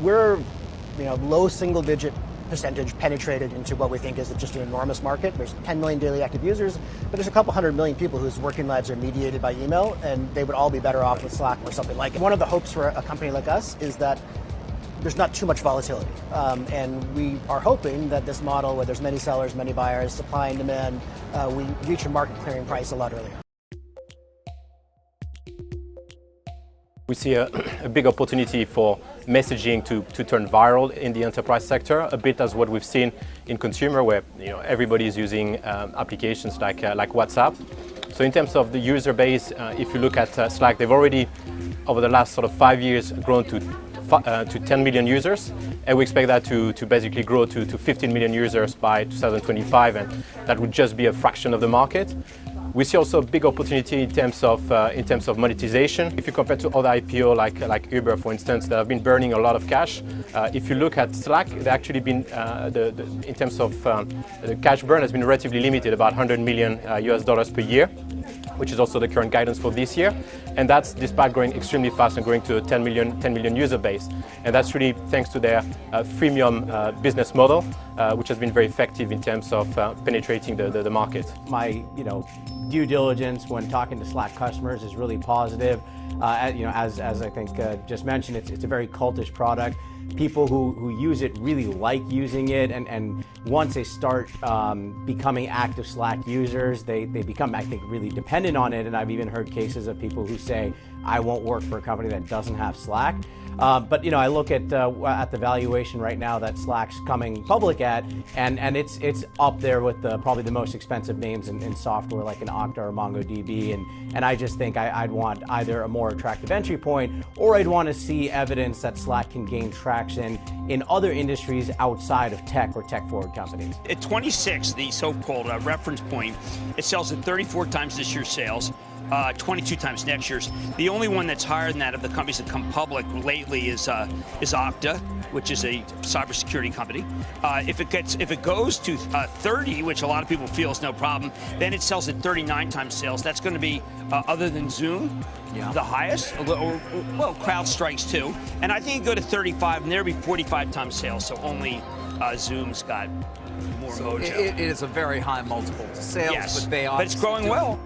We're, low single-digit percentage penetrated into what we think is just an enormous market. There's 10 million daily active users, but there's a couple 100 million people whose working lives are mediated by email, and they would all be better off with Slack or something like it. One of the hopes for a company like us is that there's not too much volatility. And we are hoping that this model, where there's many sellers, many buyers, supply and demand, we reach a market clearing price a lot earlier. We see a big opportunity for messaging to turn viral in the enterprise sector, a bit as what we've seen in consumer, where everybody is using applications like WhatsApp. So in terms of the user base, if you look at Slack, they've already, over the last sort of 5 years, grown to 10 million users, and we expect that to basically grow to 15 million users by 2025, and that would just be a fraction of the market. We see also a big opportunity in terms of monetization. If you compare to other IPO like Uber, for instance, that have been burning a lot of cash. If you look at Slack, they actually been in terms of the cash burn has been relatively limited, about $100 million US dollars per year, which is also the current guidance for this year. And that's despite growing extremely fast and growing to a 10 million user base. And that's really thanks to their freemium business model, which has been very effective in terms of penetrating the market. My due diligence when talking to Slack customers is really positive. As I think just mentioned, it's a very cultish product. People who use it really like using it, and once they start becoming active Slack users, they become, I think, really dependent on it. And I've even heard cases of people who say, I won't work for a company that doesn't have Slack. But I look at the valuation right now that Slack's coming public at, and it's up there with probably the most expensive names in software, like an Okta or MongoDB. And I just think I'd want either a more attractive entry point, or I'd want to see evidence that Slack can gain traction in other industries outside of tech or tech-forward companies. At 26, the so-called reference point, it sells at 34 times this year's sales. 22 times next year's. The only one that's higher than that of the companies that come public lately is Okta, which is a cybersecurity company. If it goes to 30, which a lot of people feel is no problem, then it sells at 39 times sales. That's going to be, other than Zoom, the highest. Well, CrowdStrike's too. And I think it go to 35, and there'll be 45 times sales. So only Zoom's got more mojo. It is a very high multiple to sales, yes, but they are. But it's growing well.